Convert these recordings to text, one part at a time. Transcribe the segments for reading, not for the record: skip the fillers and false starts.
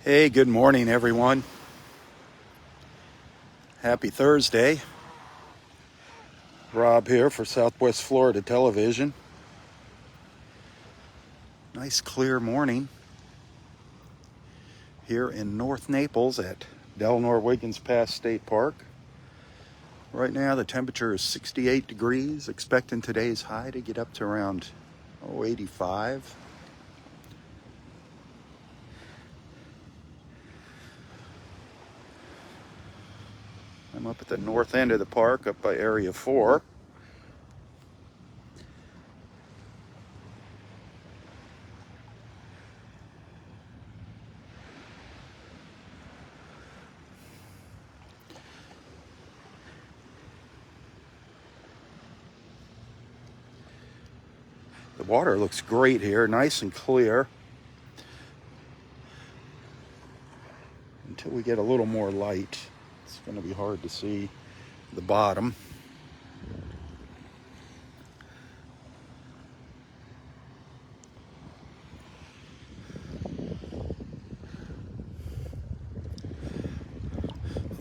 Hey, good morning, everyone. Happy Thursday. Rob here for Southwest Florida Television. Nice clear morning here in North Naples at Delnor-Wiggins Pass State Park. Right now the temperature is 68 degrees, expecting today's high to get up to around 85. I'm up at the north end of the park, up by Area 4. The water looks great here, nice and clear. Until we get a little more light, it's going to be hard to see the bottom.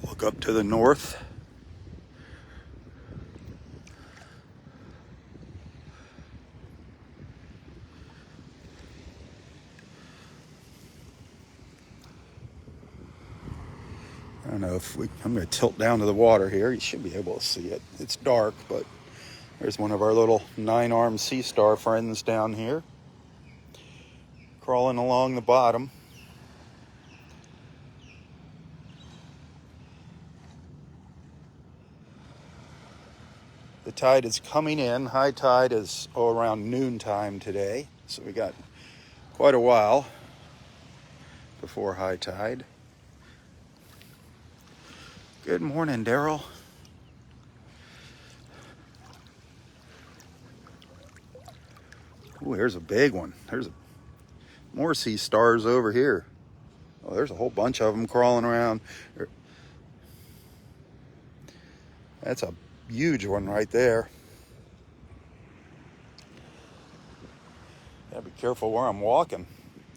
Look up to the north. I don't know if I'm going to tilt down to the water here. You should be able to see it. It's dark, but there's one of our little 9-armed sea star friends down here, crawling along the bottom. The tide is coming in. High tide is around noontime today, so we got quite a while before high tide. Good morning, Daryl. Ooh, here's a big one. There's more sea stars over here. Oh, there's a whole bunch of them crawling around. That's a huge one right there. Gotta be careful where I'm walking.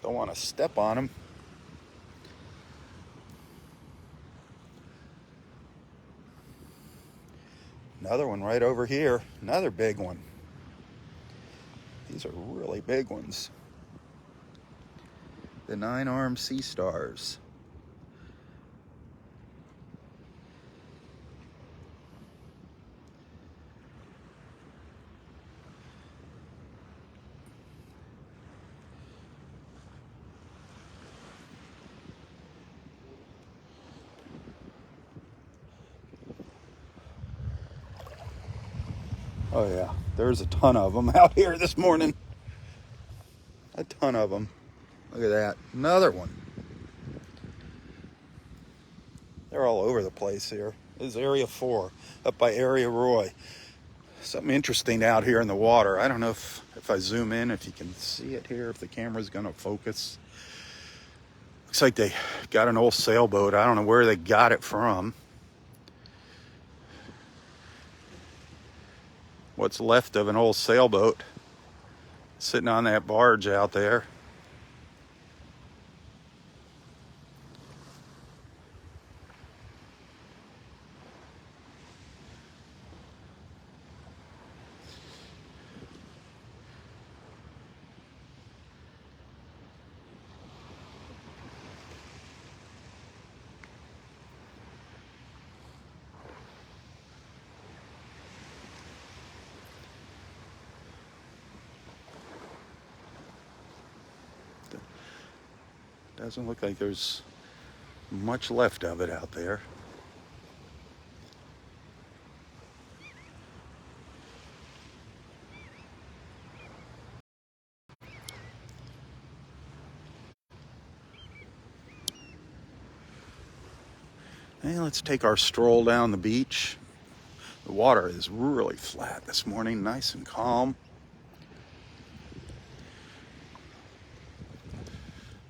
Don't want to step on them. Another one right over here. Another big one. These are really big ones. The 9-armed sea stars. Oh yeah, there's a ton of them out here this morning. A ton of them. Look at that. Another one. They're all over the place here. This is Area 4, up by Area Roy. Something interesting out here in the water. I don't know if I zoom in, if you can see it here, if the camera's going to focus. Looks like they got an old sailboat. I don't know where they got it from. What's left of an old sailboat sitting on that barge out there. Doesn't look like there's much left of it out there. Hey, let's take our stroll down the beach. The water is really flat this morning, nice and calm.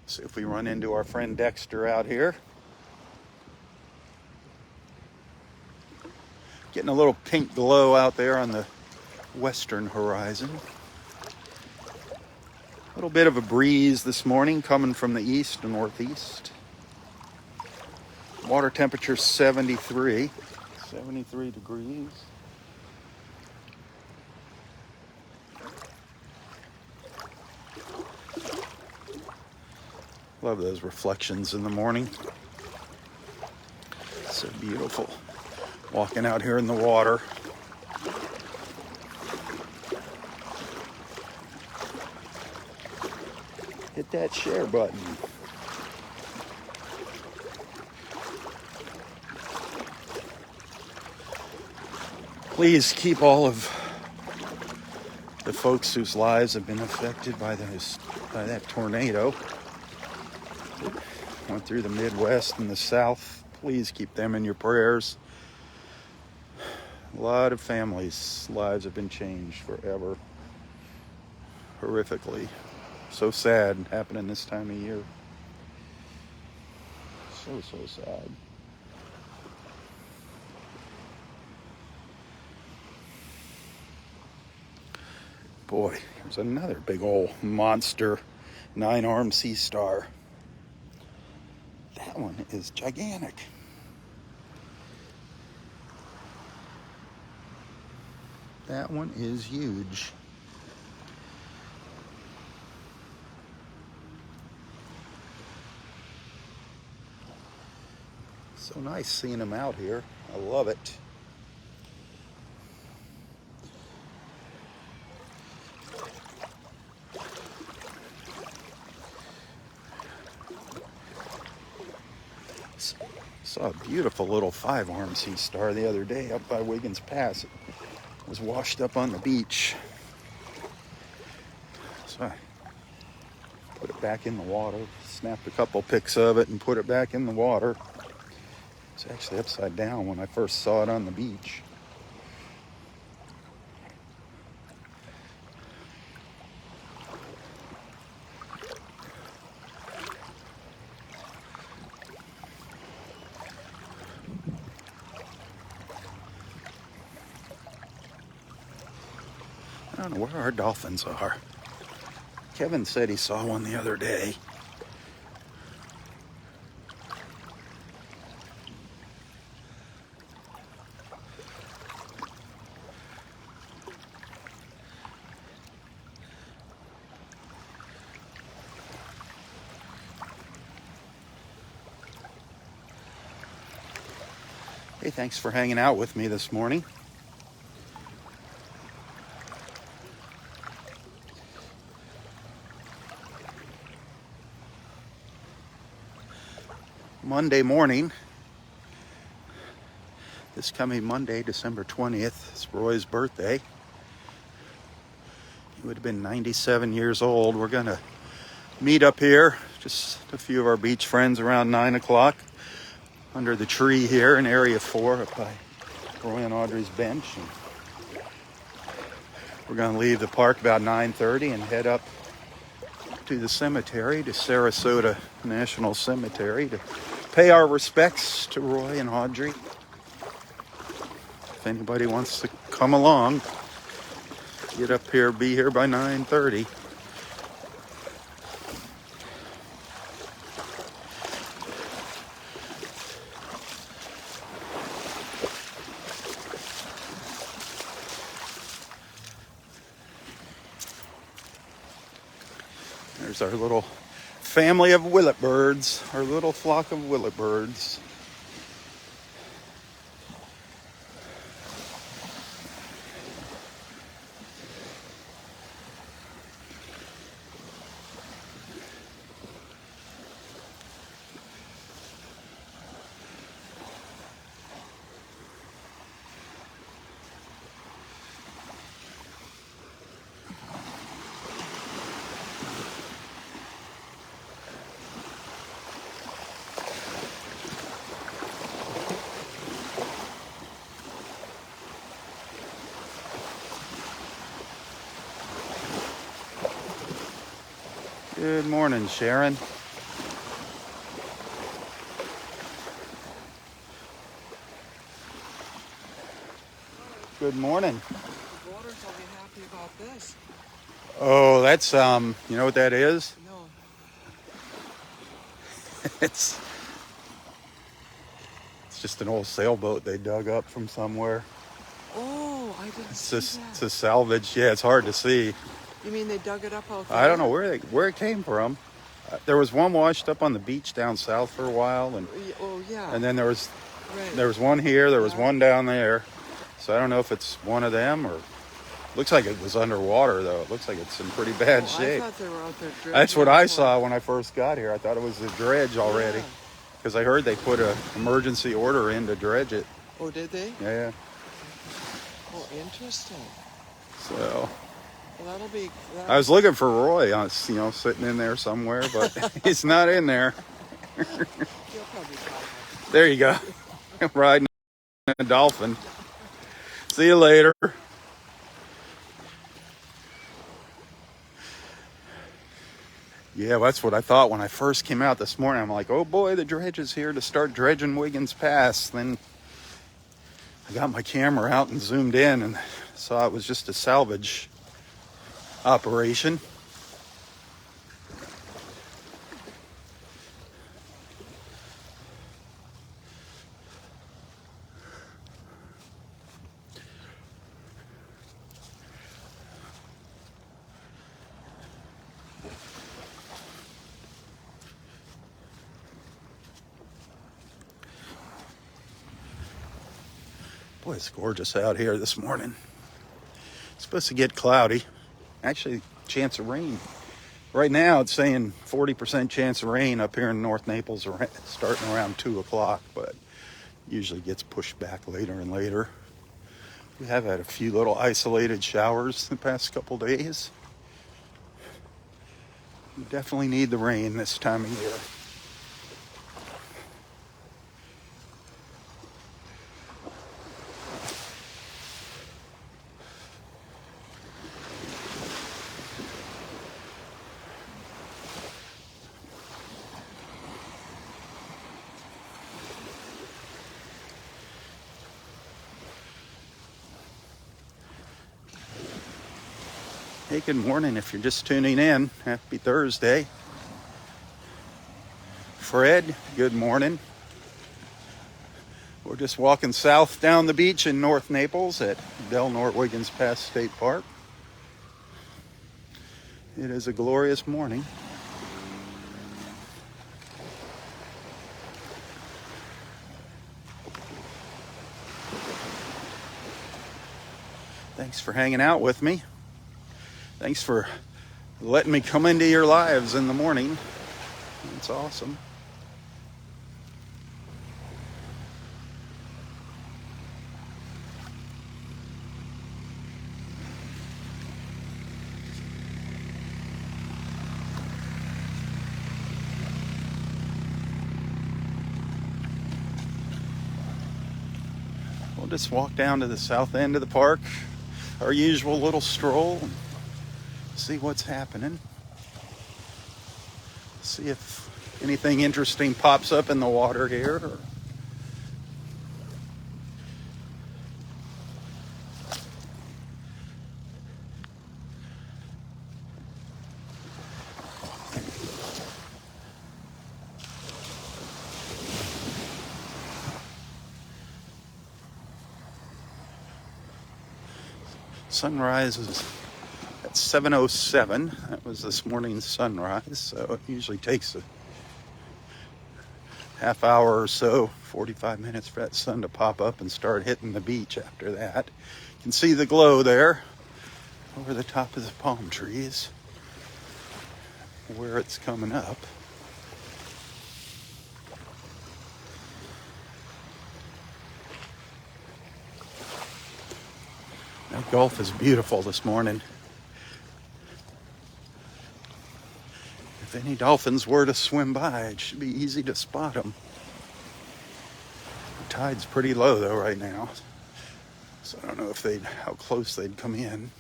See if we run into our friend Dexter out here. Getting a little pink glow out there on the western horizon. A little bit of a breeze this morning coming from the east and northeast. Water temperature 73 degrees. Love those reflections in the morning. So beautiful. Walking out here in the water. Hit that share button. Please keep all of the folks whose lives have been affected by that tornado that went through the Midwest and the South. Please keep them in your prayers. A lot of families' lives have been changed forever. Horrifically. So sad happening this time of year. So sad. Boy, there's another big old monster 9-armed sea star. That one is gigantic. That one is huge. So nice seeing them out here. I love it. Saw a beautiful little 5-armed sea star the other day up by Wiggins Pass. It was washed up on the beach. So I put it back in the water, snapped a couple pics of it and put it back in the water. It's actually upside down when I first saw it on the beach. I don't know where our dolphins are. Kevin said he saw one the other day. Hey, thanks for hanging out with me this morning. Monday morning, this coming Monday, December 20th, it's Roy's birthday. He would have been 97 years old. We're going to meet up here, just a few of our beach friends, around 9 o'clock under the tree here in Area 4 up by Roy and Audrey's bench. And we're going to leave the park about 9:30 and head up to the cemetery, to Sarasota National Cemetery, to pay our respects to Roy and Audrey. If anybody wants to come along, get up here, be here by 9:30. There's our little family of willet birds, our little flock of willet birds. Good morning, Sharon. Good morning. The voters will be happy about this. Oh, that's, you know what that is? No. It's just an old sailboat they dug up from somewhere. Oh, I didn't see It's that. a salvage. Yeah, it's hard to see. You mean they dug it up out there? I don't know where it came from. There was one washed up on the beach down south for a while, Oh, yeah. and then there was Right. one here. There was Yeah. one down there. So I don't know if it's one of them or. Looks like it was underwater though. It looks like it's in pretty bad Oh, shape. I thought they were out there dredging. That's what I for saw it. when I first got here. I thought it was the dredge already. Yeah. Because I heard they put an emergency order in to dredge it. Oh, did they? Yeah. Oh, interesting. So Well, that'll be. I was looking for Roy, sitting in there somewhere, but he's not in there. He'll probably call There you go. Riding a dolphin. See you later. Yeah, that's what I thought when I first came out this morning. I'm like, oh boy, the dredge is here to start dredging Wiggins Pass. Then I got my camera out and zoomed in and saw it was just a salvage operation. Boy, it's gorgeous out here this morning. It's supposed to get cloudy. Actually, chance of rain. Right now, it's saying 40% chance of rain up here in North Naples starting around 2 o'clock, but usually gets pushed back later and later. We have had a few little isolated showers the past couple days. We definitely need the rain this time of year. Hey, good morning. If you're just tuning in, happy Thursday. Fred, good morning. We're just walking south down the beach in North Naples at Delnor-Wiggins Pass State Park. It is a glorious morning. Thanks for hanging out with me. Thanks for letting me come into your lives in the morning. It's awesome. We'll just walk down to the south end of the park, our usual little stroll, and see what's happening. See if anything interesting pops up in the water here. Sunrise is at 7:07. That was this morning's sunrise, so it usually takes a half hour or so, 45 minutes for that sun to pop up and start hitting the beach after that. You can see the glow there over the top of the palm trees where it's coming up. That Gulf is beautiful this morning. If any dolphins were to swim by, it should be easy to spot them. The tide's pretty low though right now, so I don't know if how close they'd come in.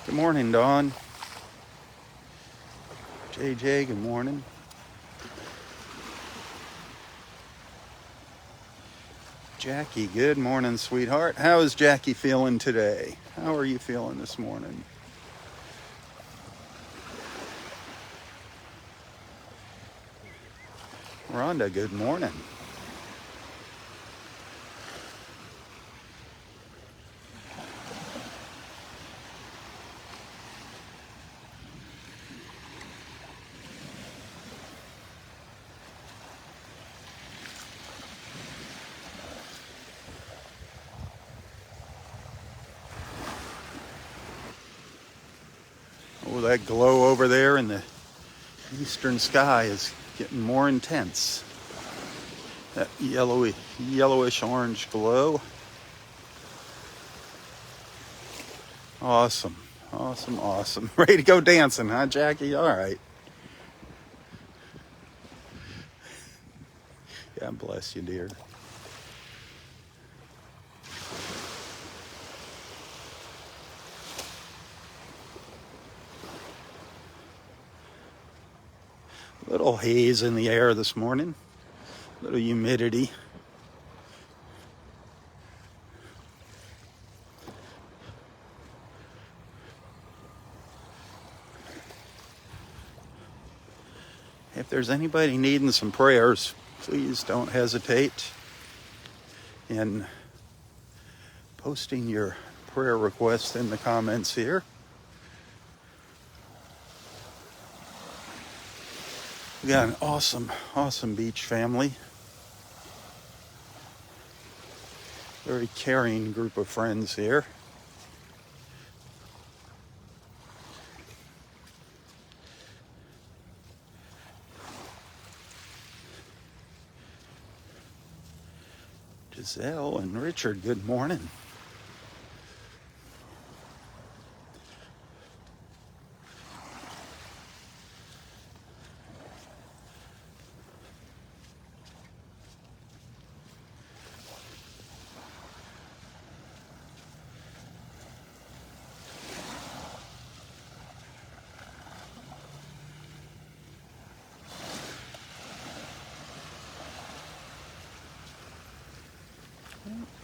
Good morning, Dawn. JJ, good morning. Jackie, good morning, sweetheart. How is Jackie feeling today? How are you feeling this morning? Rhonda, good morning. Oh, that glow over there in the eastern sky is getting more intense. That yellowish orange glow. Awesome, awesome, awesome. Ready to go dancing, huh, Jackie? All right. God bless you, dear. Little haze in the air this morning. Little humidity. If there's anybody needing some prayers, please don't hesitate in posting your prayer request in the comments here. We got an awesome, awesome beach family. Very caring group of friends here. Giselle and Richard, good morning.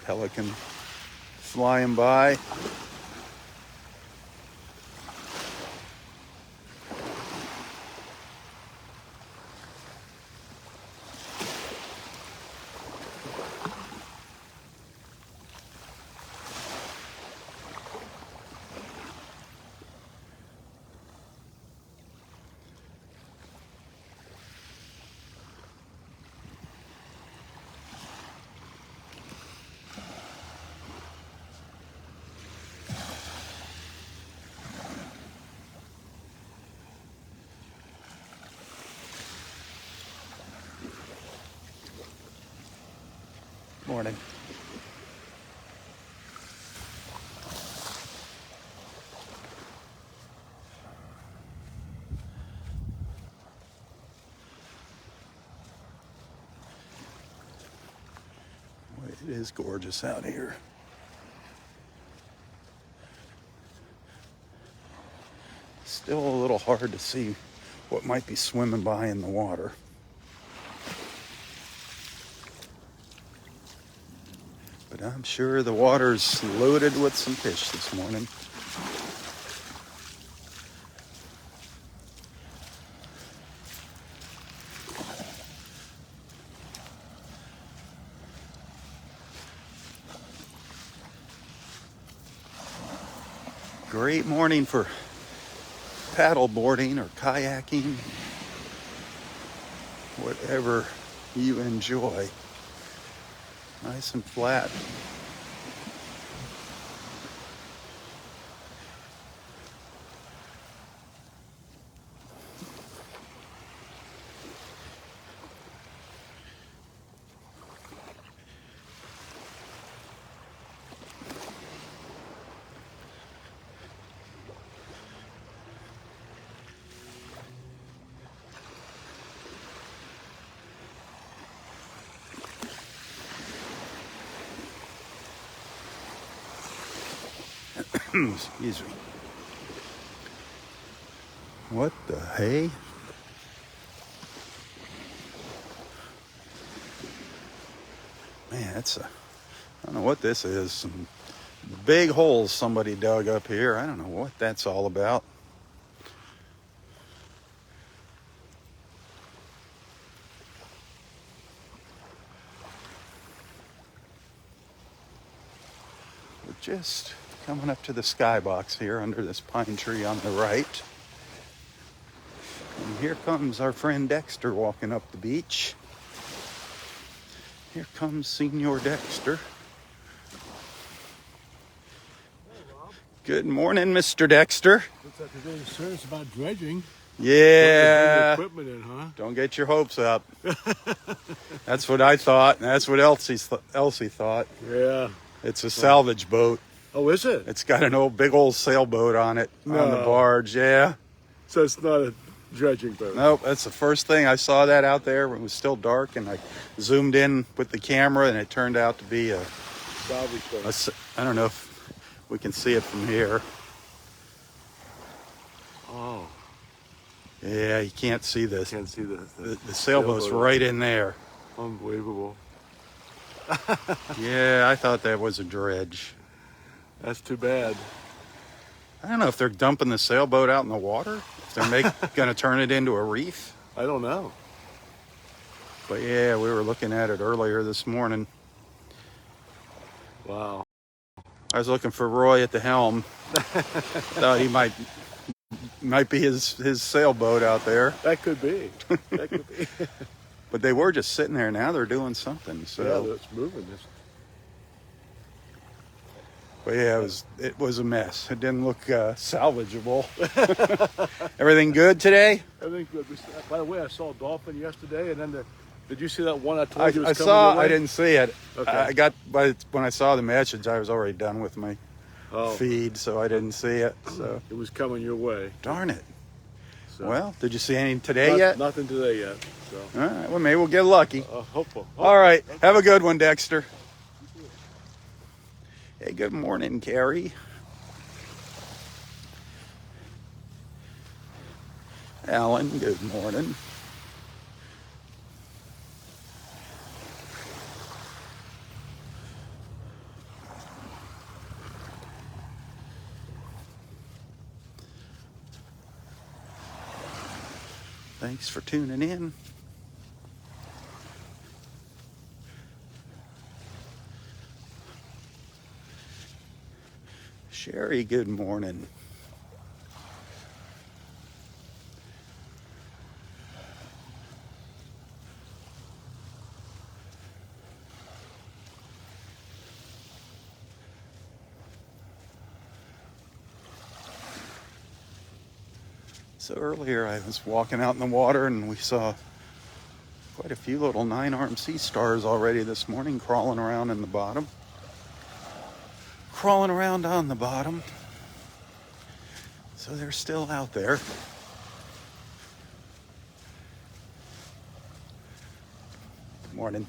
Pelican flying by. Morning. Boy, it is gorgeous out here. Still a little hard to see what might be swimming by in the water. But I'm sure the water's loaded with some fish this morning. Great morning for paddle boarding or kayaking, whatever you enjoy. Nice and flat. Excuse me. What the hey? Man, that's a I don't know what this is. Some big holes somebody dug up here. I don't know what that's all about. We're just coming up to the skybox here under this pine tree on the right. And here comes our friend Dexter walking up the beach. Here comes Senior Dexter. Hey, Rob. Good morning, Mr. Dexter. Looks like they're doing service about dredging. Yeah. Putting the equipment in, huh? Don't get your hopes up. That's what I thought, and that's what Elsie thought. Yeah. It's a salvage boat. Oh, is it? It's got an big old sailboat on it, on the No. barge, yeah. So it's not a dredging boat. Nope, that's the first thing I saw that out there when it was still dark, and I zoomed in with the camera, and it turned out to be Salvage boat. I don't know if we can see it from here. Oh, Yeah, you can't see this. can't see the The sailboat's sailboat. right in there. Unbelievable. Yeah, I thought that was a dredge. That's too bad. I don't know if they're dumping the sailboat out in the water, if they're going to turn it into a reef. I don't know. But yeah, we were looking at it earlier this morning. Wow. I was looking for Roy at the helm. Thought he might be his sailboat out there. That could be. That could be. But they were just sitting there. Now they're doing something. So, Yeah, it's moving. but yeah, it was a mess. It didn't look salvageable. Everything good today? Everything's good. By the way, I saw a dolphin yesterday, and then did you see that one I told you was I coming saw. your way? I didn't see it. Okay. When I saw the message, I was already done with my Oh, feed, so I didn't see it. So it was coming your way. darn it. So. Well, did you see any today yet? Nothing today yet. So. All right. Well, maybe we'll get lucky. Hopeful. All right. Have a good one, Dexter. Hey, good morning, Carrie. Alan, good morning. Thanks for tuning in. Sherry, good morning. So earlier I was walking out in the water and we saw quite a few little 9-armed sea stars already this morning crawling around in the bottom. Crawling around on the bottom. So they're still out there. Good morning.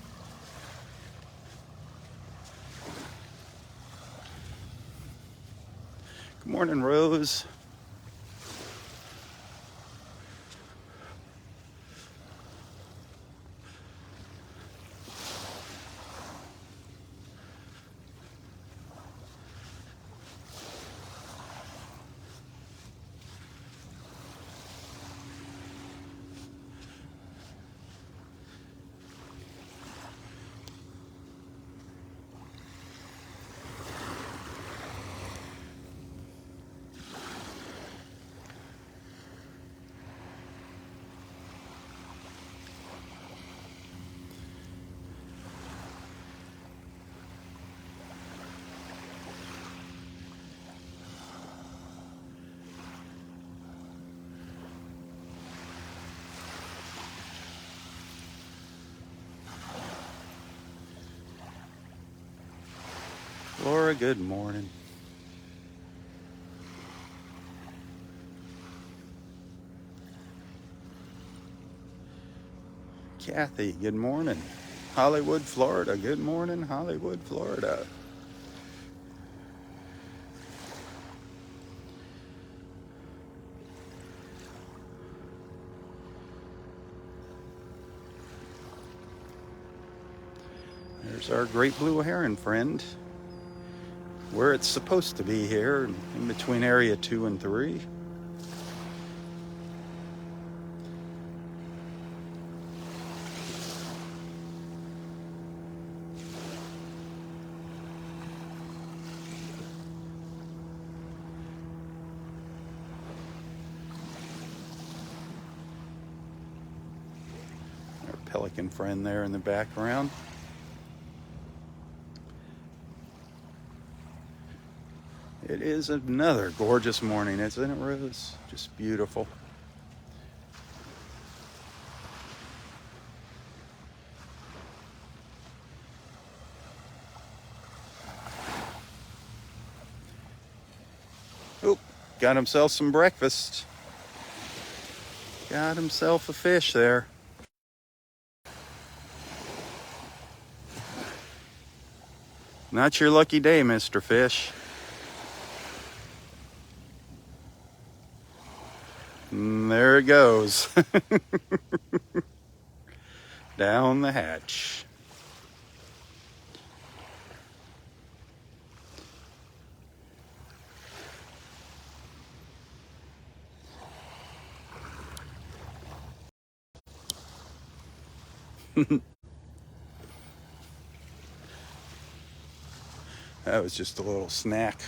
Good morning, Rose. Laura, good morning. Kathy, good morning. Hollywood, Florida. Good morning, Hollywood, Florida. There's our great blue heron friend. Where it's supposed to be here, in between area 2 and 3. Our pelican friend there in the background. It is another gorgeous morning, isn't it, Rose? Just beautiful. Oh, got himself some breakfast. Got himself a fish there. Not your lucky day, Mr. Fish. And there it goes. Down the hatch. That was just a little snack.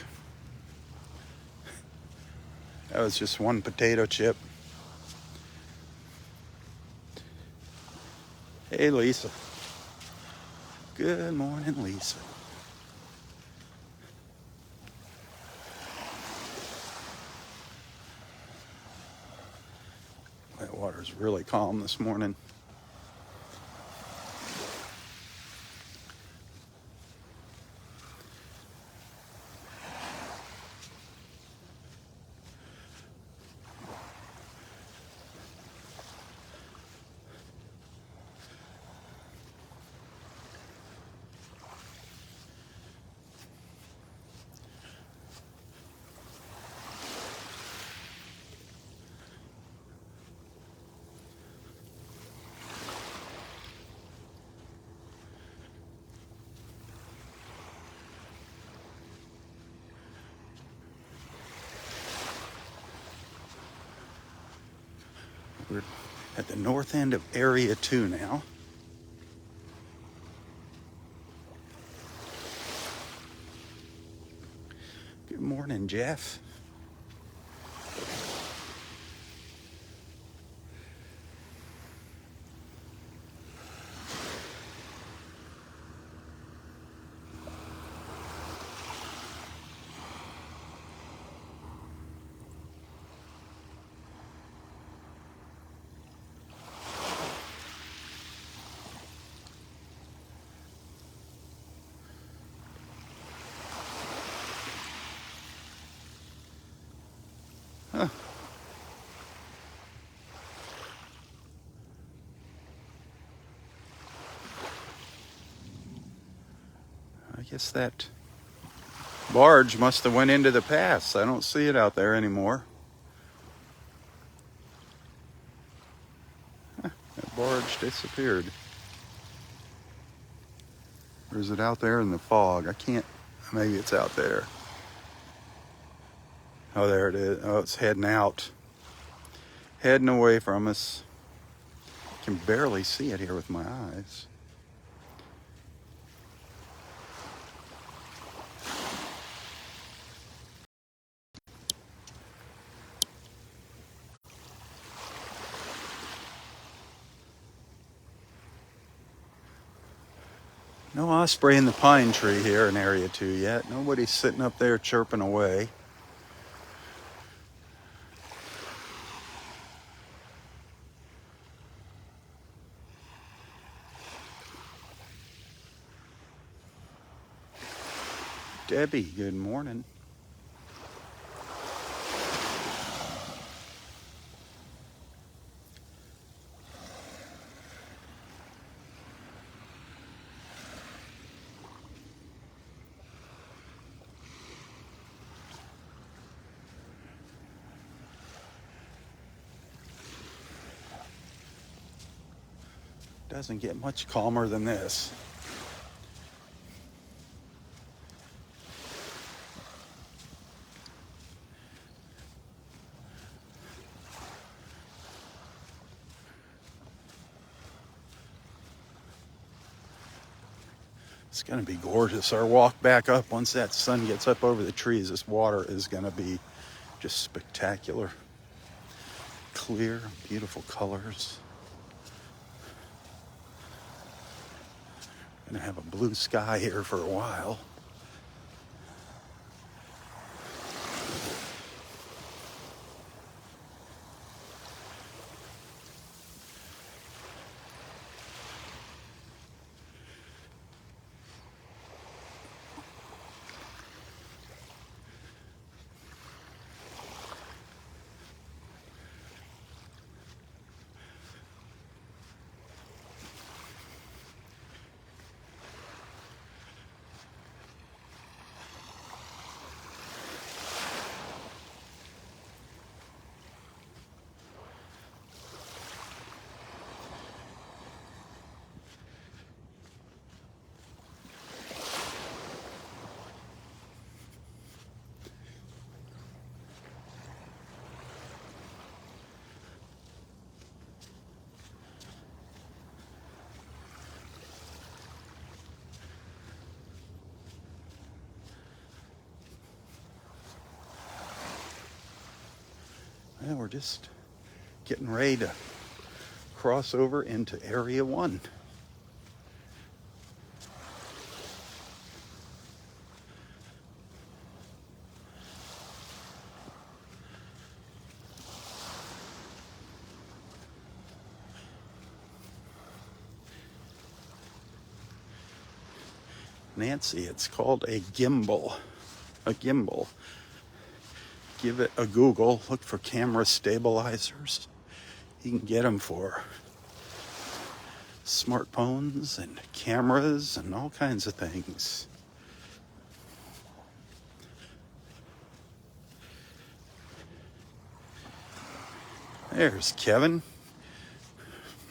That was just one potato chip. Hey, Lisa. Good morning, Lisa. That water's really calm this morning. We're at the north end of Area 2 now. Good morning, Jeff. Huh. I guess that barge must have went into the pass. I don't see it out there anymore. Huh, that barge disappeared. Or is it out there in the fog? I can't, maybe it's out there. Oh, there it is. Oh, it's heading out. Heading away from us. I can barely see it here with my eyes. No osprey in the pine tree here in Area 2 yet. Nobody's sitting up there chirping away. Debbie, good morning. Doesn't get much calmer than this. It's going to be gorgeous. Our walk back up, once that sun gets up over the trees, this water is going to be just spectacular. Clear, beautiful colors. Going to have a blue sky here for a while. Well, we're just getting ready to cross over into Area 1. Nancy, it's called a gimbal. A gimbal. Give it a Google. Look for camera stabilizers. You can get them for smartphones and cameras and all kinds of things. There's Kevin.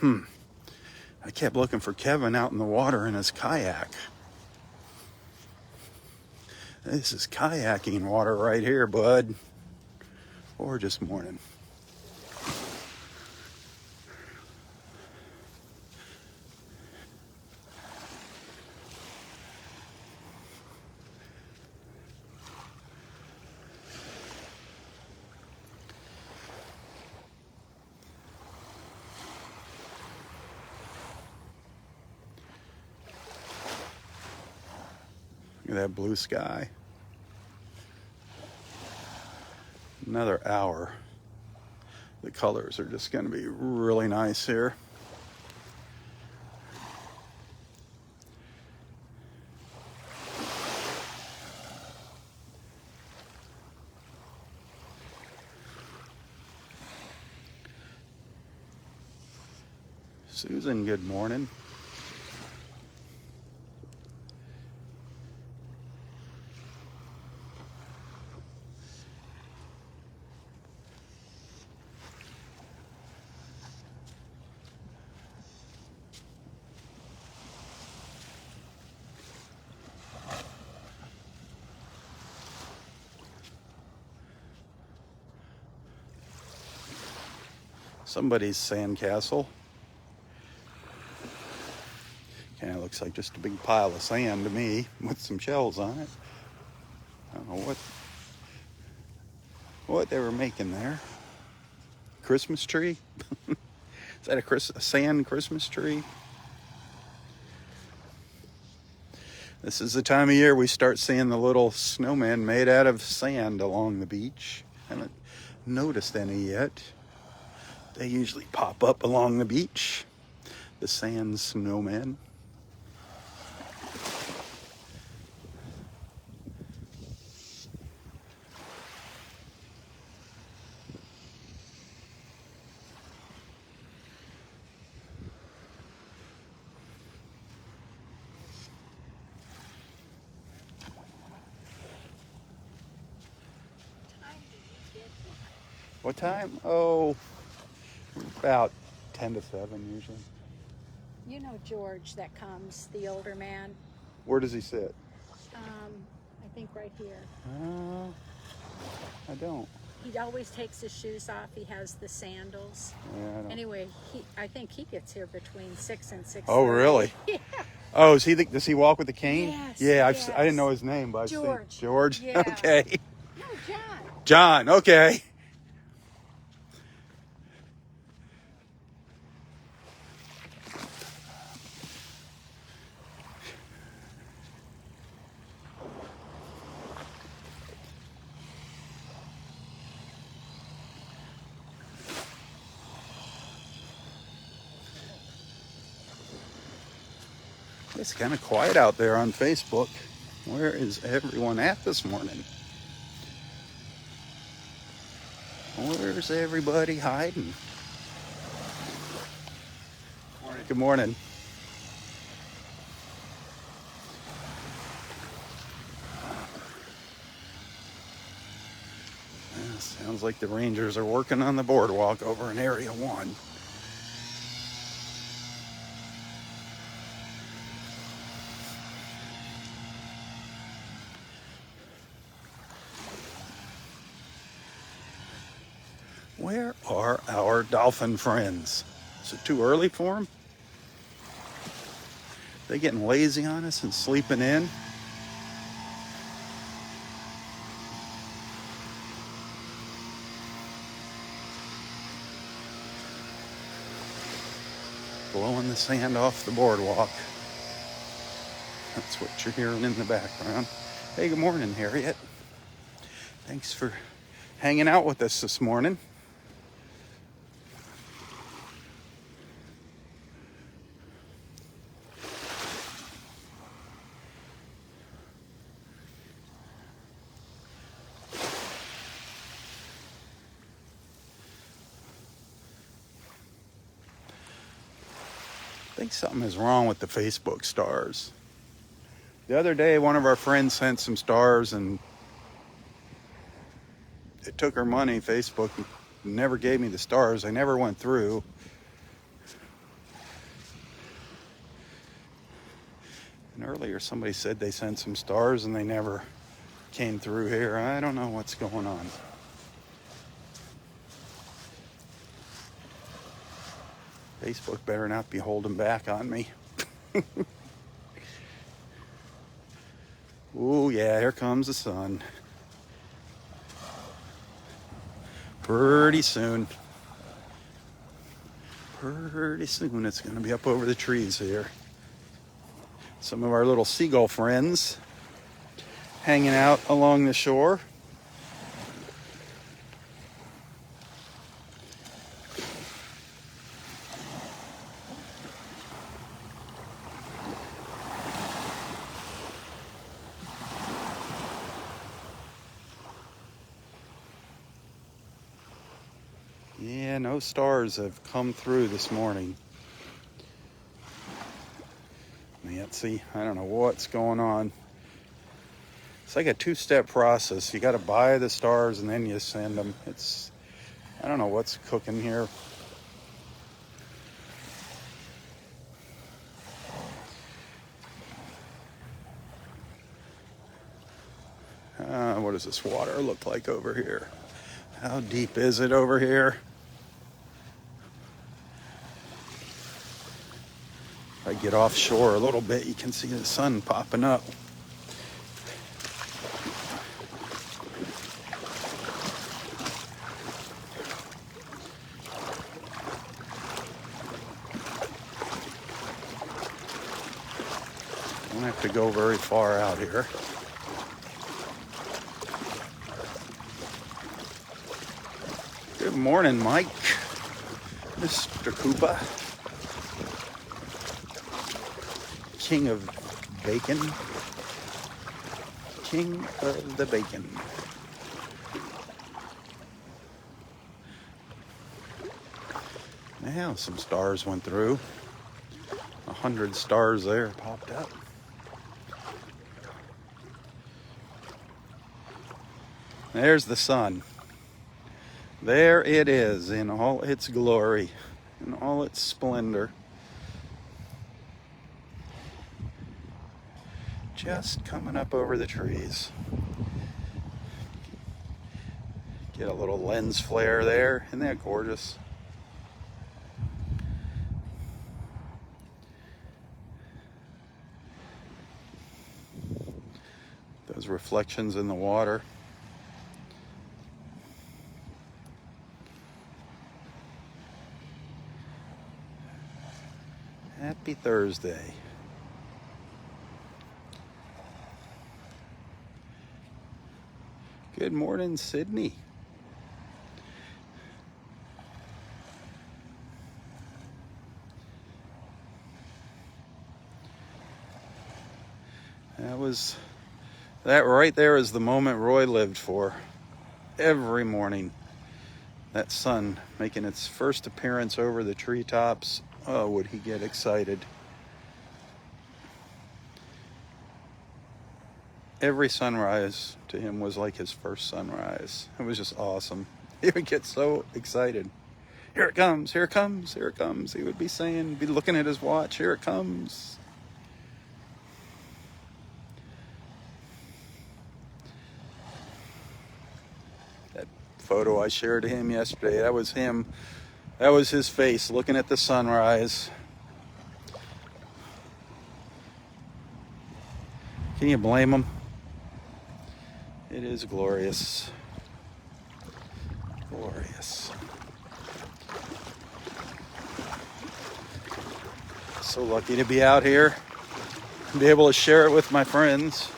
I kept looking for Kevin out in the water in his kayak. This is kayaking water right here, bud. Gorgeous morning. Look at that blue sky. Another hour. The colors are just going to be really nice here. Susan, good morning. Somebody's sandcastle. Kind of looks like just a big pile of sand to me with some shells on it. I don't know what they were making there. Christmas tree? Is that a sand Christmas tree? This is the time of year we start seeing the little snowmen made out of sand along the beach. Haven't noticed any yet. They usually pop up along the beach. The sand snowmen. What time? Oh, about 10 to 7 usually. You know George that comes, the older man. Where does he sit? I think right here. I don't. He always takes his shoes off. He has the sandals. Yeah, I don't. Anyway, I think he gets here between 6 and 6. Oh, really? Yeah. Oh, is he? Does he walk with the cane? Yes, Yeah, yes. I didn't know his name, but I've seen George. George. Yeah. Okay. No, John. John. Okay. It's kind of quiet out there on Facebook. Where is everyone at this morning? Where's everybody hiding? Good morning. Yeah, sounds like the Rangers are working on the boardwalk over in Area 1. Where are our dolphin friends? Is it too early for them? They getting lazy on us and sleeping in? Blowing the sand off the boardwalk. That's what you're hearing in the background. Hey, good morning, Harriet. Thanks for hanging out with us this morning. I think something is wrong with the Facebook stars. The other day, one of our friends sent some stars and it took her money. Facebook never gave me the stars. They never went through. And earlier somebody said they sent some stars and they never came through here. I don't know what's going on. Facebook better not be holding back on me. Oh yeah, here comes the sun. Pretty soon it's going to be up over the trees here. Some of our little seagull friends hanging out along the shore. Yeah, no stars have come through this morning. Nancy, I don't know what's going on. It's like a two-step process. You got to buy the stars and then you send them. I don't know what's cooking here. What does this water look like over here? How deep is it over here? If I get offshore a little bit, you can see the sun popping up. Don't have to go very far out here. Good morning, Mike. Mr. Koopa. King of bacon. King of the bacon. Now some stars went through. 100 stars there popped up. There's the sun. There it is in all its glory, in all its splendor. Just coming up over the trees. Get a little lens flare there. Isn't that gorgeous? Those reflections in the water. Happy Thursday. Good morning, Sydney. That right there is the moment Roy lived for. Every morning, that sun making its first appearance over the treetops. Oh, would he get excited. Every sunrise to him was like his first sunrise. It was just awesome. He would get so excited. Here it comes, here it comes, here it comes. He would be saying, be looking at his watch, here it comes. That photo I shared to him yesterday, that was him. That was his face looking at the sunrise. Can you blame him? It is glorious. Glorious. So lucky to be out here and be able to share it with my friends.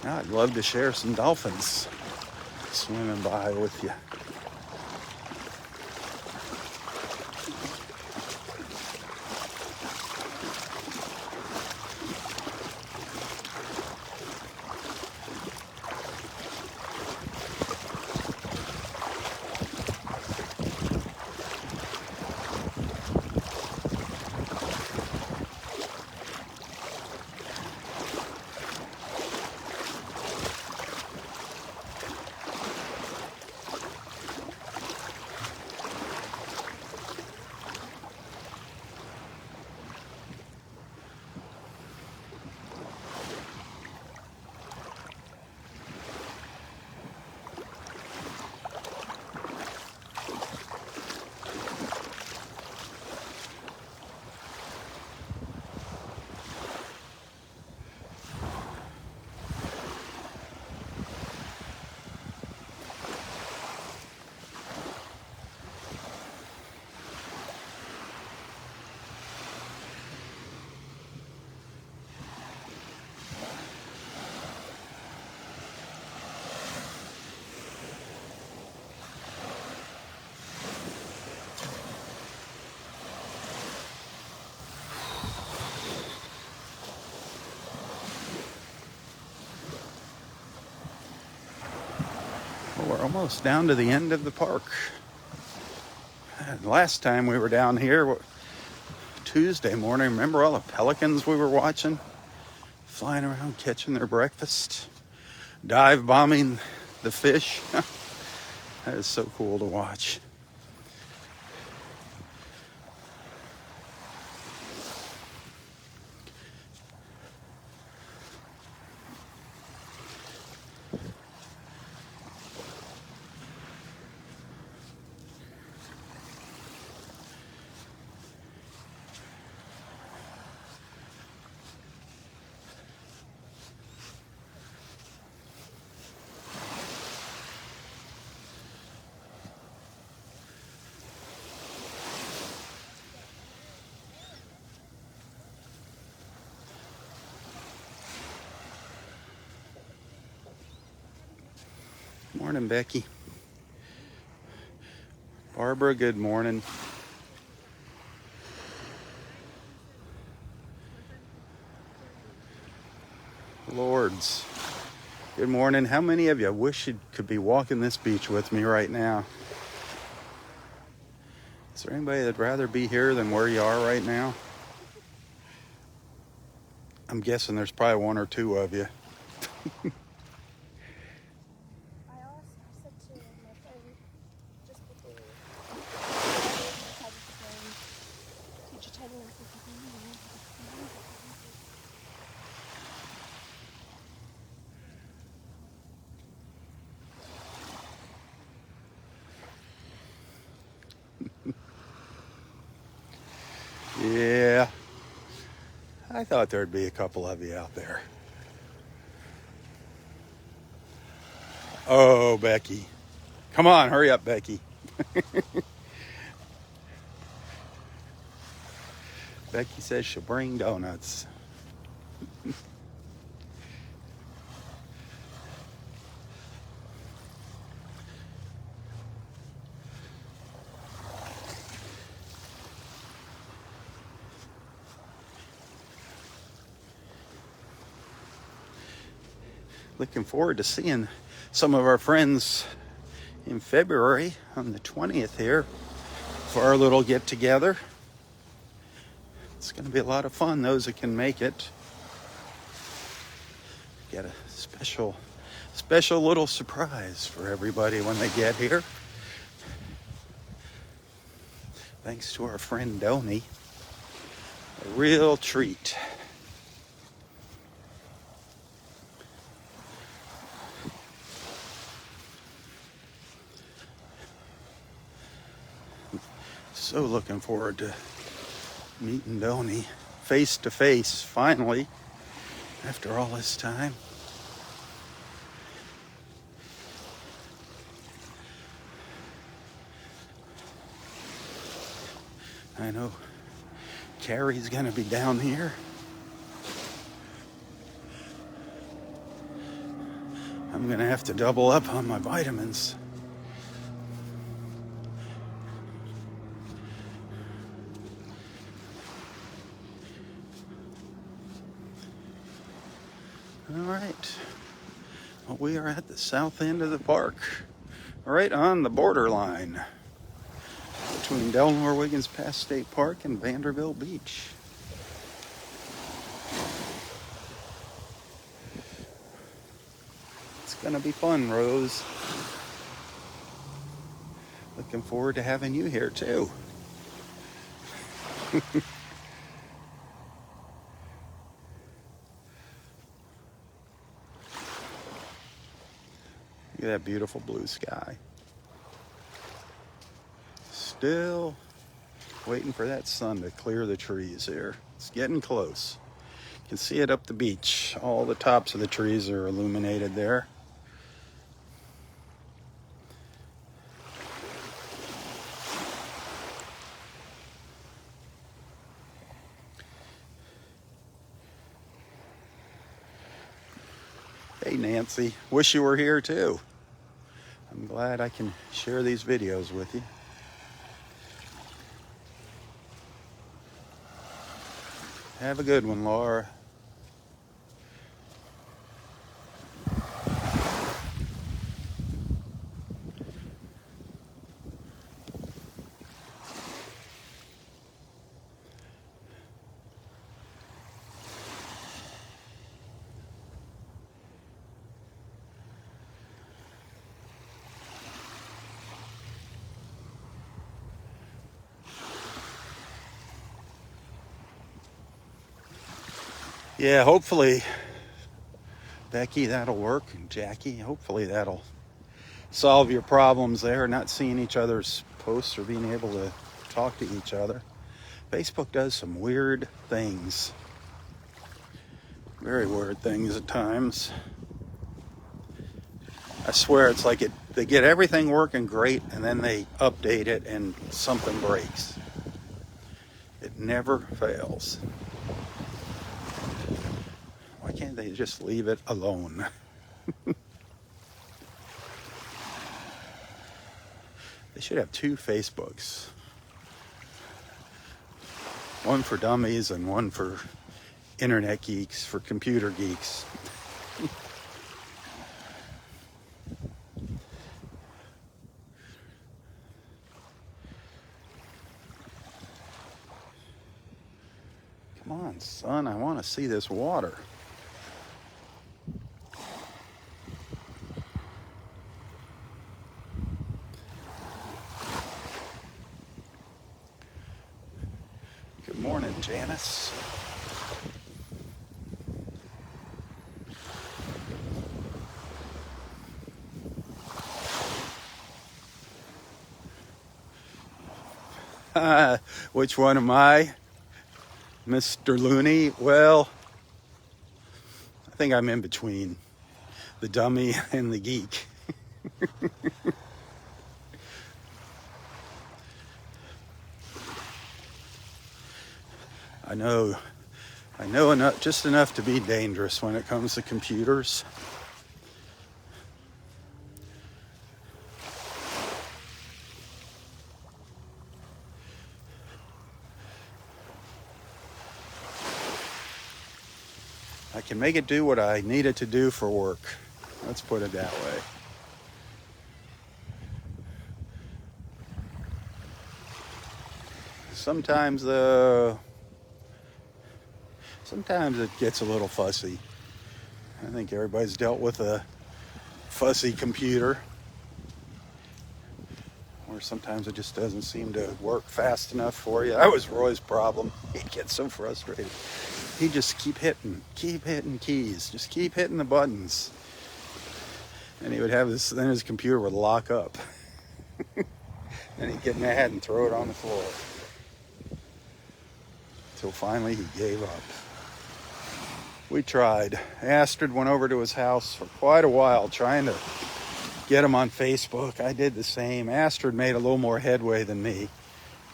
I'd love to share some dolphins swimming by with you. We're almost down to the end of the park. And last time we were down here, Tuesday morning, remember all the pelicans we were watching? Flying around, catching their breakfast, dive bombing the fish. That is so cool to watch. Morning, Becky. Barbara, good morning. Lords, good morning. How many of you wish you could be walking this beach with me right now? Is there anybody that'd rather be here than where you are right now? I'm guessing there's probably one or two of you. Yeah. I thought there'd be a couple of you out there. Oh, Becky. Come on, hurry up, Becky. Becky says she'll bring donuts. Looking forward to seeing some of our friends in February on the 20th here for our little get together. It's going to be a lot of fun, those that can make it. Get a special little surprise for everybody when they get here. Thanks to our friend Donnie. A real treat. So looking forward to meeting Donnie face to face finally after all this time. I know Carrie's gonna be down here. I'm gonna have to double up on my vitamins. All right, well, we are at the south end of the park, right on the borderline between Delnor-Wiggins Pass State Park and Vanderbilt Beach. It's gonna be fun, Rose. Looking forward to having you here too. Look at that beautiful blue sky. Still waiting for that sun to clear the trees here. It's getting close. You can see it up the beach. All the tops of the trees are illuminated there. Hey Nancy, wish you were here too. I'm glad I can share these videos with you. Have a good one, Laura. Yeah, hopefully, Becky, that'll work. And Jackie, hopefully that'll solve your problems there, not seeing each other's posts or being able to talk to each other. Facebook does some weird things. Very weird things at times. I swear it's like they get everything working great and then they update it and something breaks. It never fails. Why can't they just leave it alone? They should have two Facebooks. One for dummies and one for internet geeks, for computer geeks. Come on, son, I want to see this water. Good morning, Janice. Which one am I? Mr. Looney, well, I think I'm in between the dummy and the geek. I know enough, just enough to be dangerous when it comes to computers. I can make it do what I need it to do for work. Let's put it that way. Sometimes it gets a little fussy. I think everybody's dealt with a fussy computer. Or sometimes it just doesn't seem to work fast enough for you. That was Roy's problem. He'd get so frustrated. He'd just keep hitting keys, just keep hitting the buttons. And he would have this, then his computer would lock up. And he'd get mad and throw it on the floor. Until finally he gave up. We tried. Astrid went over to his house for quite a while trying to get him on Facebook. I did the same. Astrid made a little more headway than me.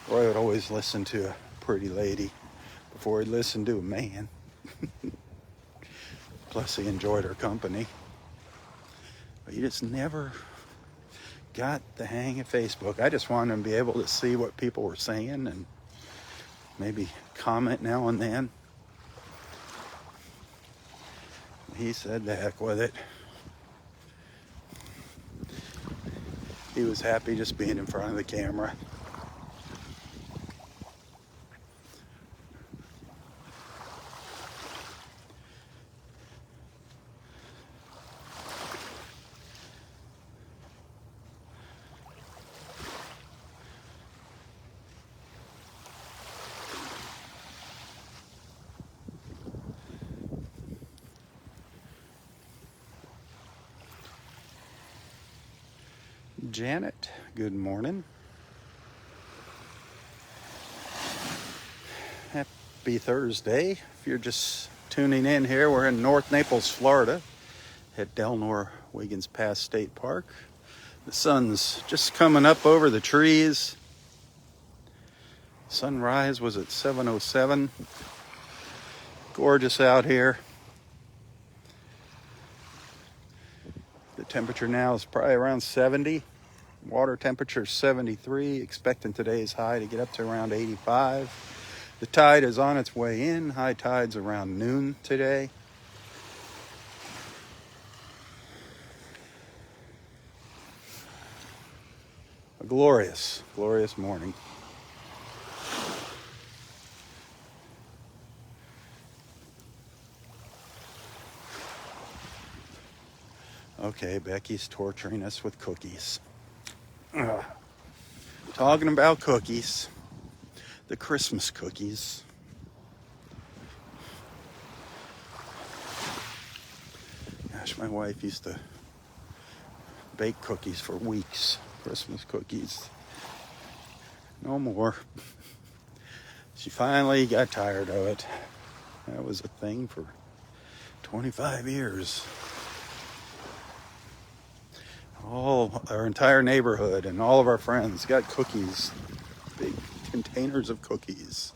Roy would always listen to a pretty lady before he'd listen to a man. Plus he enjoyed her company. But he just never got the hang of Facebook. I just wanted him to be able to see what people were saying and maybe comment now and then. He said the heck with it. He was happy just being in front of the camera. Janet, good morning. Happy Thursday. If you're just tuning in here, we're in North Naples, Florida at Delnor-Wiggins Pass State Park. The sun's just coming up over the trees. Sunrise was at 7:07. Gorgeous out here. The temperature now is probably around 70. Water temperature 73, expecting today's high to get up to around 85. The tide is on its way in. High tide's around noon today. A glorious, glorious morning. Okay, Becky's torturing us with cookies. Talking about cookies, the Christmas cookies. Gosh, my wife used to bake cookies for weeks, Christmas cookies. No more. She finally got tired of it. That was a thing for 25 years. All our entire neighborhood and all of our friends got cookies, big containers of cookies.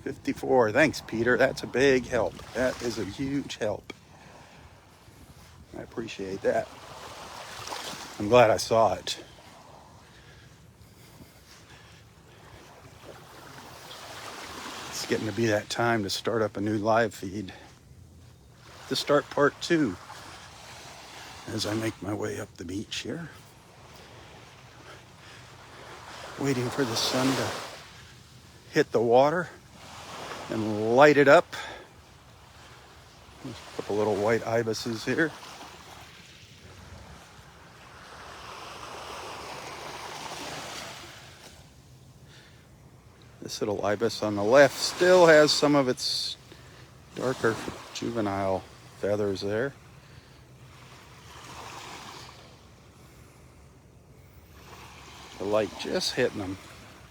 $54. Thanks, Peter. That's a big help. That is a huge help. I appreciate that. I'm glad I saw it. Getting to be that time to start up a new live feed. To start part 2 as I make my way up the beach here. Waiting for the sun to hit the water and light it up. There's a couple little white ibises here. This little ibis on the left still has some of its darker juvenile feathers there. The light just hitting them.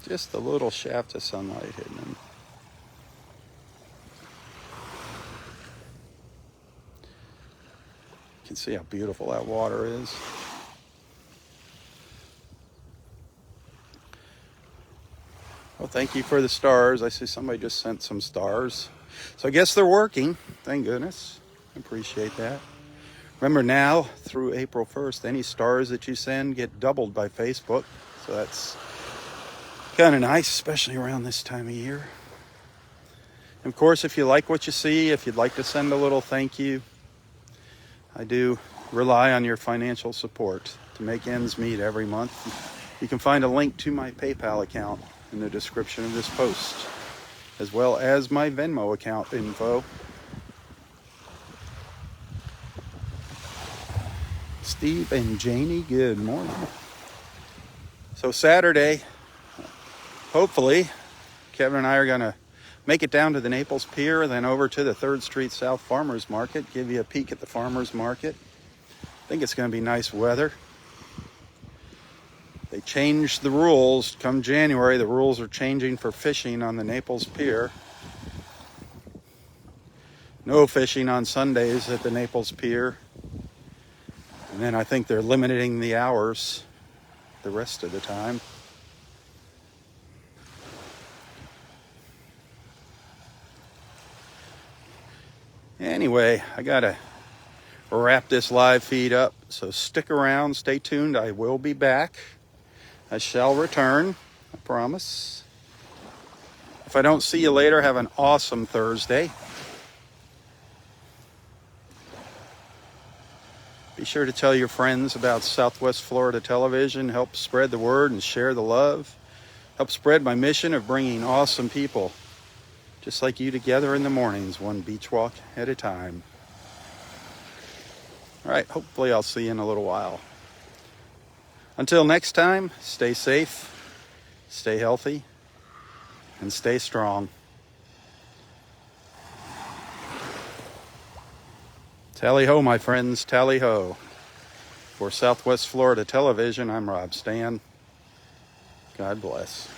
Just a little shaft of sunlight hitting them. You can see how beautiful that water is. Well, thank you for the stars. I see somebody just sent some stars. So I guess they're working. Thank goodness. I appreciate that. Remember now, through April 1st, any stars that you send get doubled by Facebook. So that's kind of nice, especially around this time of year. And of course, if you like what you see, if you'd like to send a little thank you, I do rely on your financial support to make ends meet every month. You can find a link to my PayPal account in the description of this post, as well as my Venmo account info. Steve and Janie, good morning. So Saturday, hopefully, Kevin and I are going to make it down to the Naples Pier, then over to the 3rd Street South Farmers Market, give you a peek at the farmers market. I think it's going to be nice weather. They changed the rules come January. The rules are changing for fishing on the Naples Pier. No fishing on Sundays at the Naples Pier. And then I think they're limiting the hours the rest of the time. Anyway, I gotta wrap this live feed up, so stick around, stay tuned. I will be back. I shall return, I promise. If I don't see you later, have an awesome Thursday. Be sure to tell your friends about Southwest Florida Television. Help spread the word and share the love. Help spread my mission of bringing awesome people just like you together in the mornings, one beach walk at a time. All right, hopefully I'll see you in a little while. Until next time, stay safe, stay healthy, and stay strong. Tally ho, my friends, tally ho. For Southwest Florida Television, I'm Robb Stan. God bless.